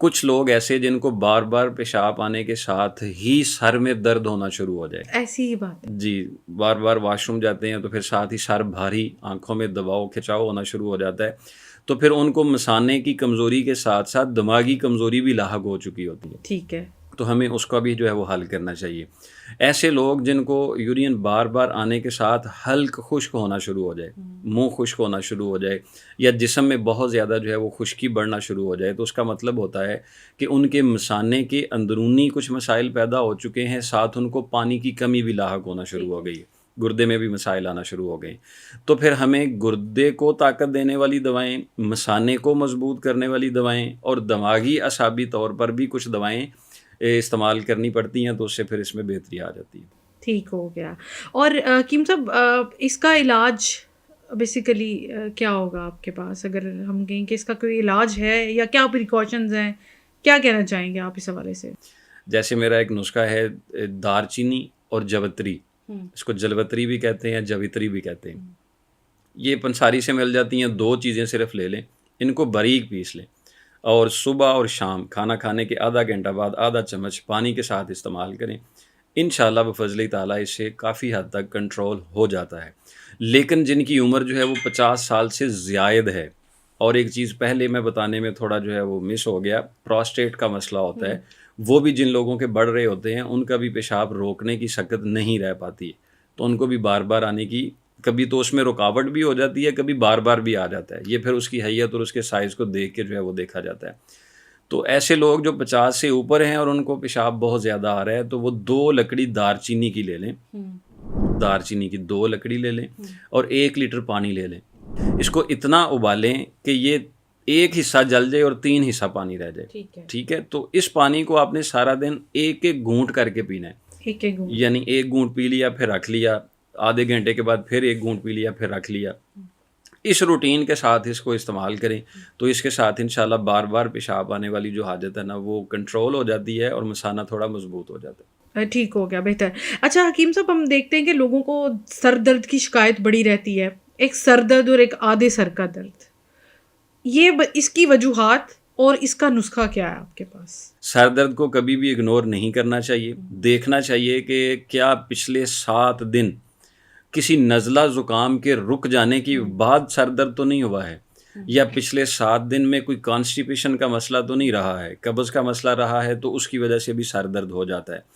کچھ لوگ ایسے جن کو بار بار پیشاب آنے کے ساتھ ہی سر میں درد ہونا شروع ہو جائے. ایسی ہی بات ہے. جی بار بار واش روم جاتے ہیں تو پھر ساتھ ہی سر بھاری، آنکھوں میں دباؤ کھچاؤ ہونا شروع ہو جاتا ہے. تو پھر ان کو مثانے کی کمزوری کے ساتھ ساتھ دماغی کمزوری بھی لاحق ہو چکی ہوتی ہے. ٹھیک ہے. تو ہمیں اس کا بھی جو ہے وہ حل کرنا چاہیے. ایسے لوگ جن کو یورین بار بار آنے کے ساتھ حلق خشک ہونا شروع ہو جائے، منہ خشک ہونا شروع ہو جائے، یا جسم میں بہت زیادہ جو ہے وہ خشکی بڑھنا شروع ہو جائے، تو اس کا مطلب ہوتا ہے کہ ان کے مثانے کے اندرونی کچھ مسائل پیدا ہو چکے ہیں، ساتھ ان کو پانی کی کمی بھی لاحق ہونا شروع ہو گئی ہے، گردے میں بھی مسائل آنا شروع ہو گئے. تو پھر ہمیں گردے کو طاقت دینے والی دوائیں، مثانے کو مضبوط کرنے والی دوائیں، اور دماغی اعصابی طور پر بھی کچھ دوائیں استعمال کرنی پڑتی ہیں، تو اس سے پھر اس میں بہتری آ جاتی ہے. ٹھیک ہو گیا. اور حکیم صاحب اس کا علاج بیسیکلی کیا ہوگا آپ کے پاس؟ اگر ہم کہیں کہ اس کا کوئی علاج ہے یا کیا پریکاشنز ہیں، کیا کہنا چاہیں گے آپ اس حوالے سے؟ جیسے میرا ایک نسخہ ہے دار چینی اور جوتری، اس کو جلوتری بھی کہتے ہیں، جوتری بھی کہتے ہیں. یہ پنساری سے مل جاتی ہیں. 2 چیزیں صرف لے لیں، ان کو باریک پیس لیں، اور صبح اور شام کھانا کھانے کے آدھا گھنٹہ بعد آدھا چمچ پانی کے ساتھ استعمال کریں. انشاءاللہ بفضل تعالیٰ اس سے کافی حد تک کنٹرول ہو جاتا ہے. لیکن جن کی عمر جو ہے وہ 50 سال سے زائد ہے، اور ایک چیز پہلے میں بتانے میں تھوڑا جو ہے وہ مس ہو گیا، پراسٹیٹ کا مسئلہ ہوتا ہے، وہ بھی جن لوگوں کے بڑھ رہے ہوتے ہیں ان کا بھی پیشاب روکنے کی سکت نہیں رہ پاتی، تو ان کو بھی بار بار آنے کی، کبھی تو اس میں رکاوٹ بھی ہو جاتی ہے، کبھی بار بار بھی آ جاتا ہے. یہ پھر اس کی حیت اور اس کے سائز کو دیکھ کے جو ہے وہ دیکھا جاتا ہے. تو ایسے لوگ جو 50 سے اوپر ہیں اور ان کو پیشاب بہت زیادہ آ رہا ہے، تو وہ 2 لکڑی دار چینی کی لے لیں، دار چینی کی 2 لکڑی لے لیں، اور 1 لیٹر پانی لے لیں. اس کو اتنا ابالیں کہ یہ 1 حصہ جل جائے اور 3 حصہ پانی رہ جائے. ٹھیک ہے. تو اس پانی کو آپ نے سارا دن 1 گھونٹ کر کے پینا ہے. یعنی 1 گھونٹ پی لیا پھر رکھ لیا، آدھے گھنٹے کے بعد پھر 1 گھونٹ پی لیا پھر رکھ لیا. اس روٹین کے ساتھ اس کو استعمال کریں تو اس کے ساتھ انشاءاللہ بار بار پیشاب آنے والی جو حاجت ہے نا وہ کنٹرول ہو جاتی ہے، اور مثانہ تھوڑا مضبوط ہو جاتا ہے. ٹھیک ہو گیا، بہتر. اچھا حکیم صاحب، ہم دیکھتے ہیں کہ لوگوں کو سر درد کی شکایت بڑی رہتی ہے، ایک سر درد اور ایک آدھے سر کا درد. یہ اس کی وجوہات اور اس کا نسخہ کیا ہے آپ کے پاس؟ سر درد کو کبھی بھی اگنور نہیں کرنا چاہیے. دیکھنا چاہیے کہ کیا پچھلے 7 دن کسی نزلہ زکام کے رک جانے کی بعد سر درد تو نہیں ہوا ہے، یا پچھلے 7 دن میں کوئی کانسٹیپیشن کا مسئلہ تو نہیں رہا ہے، قبض کا مسئلہ رہا ہے تو اس کی وجہ سے بھی سر درد ہو جاتا ہے.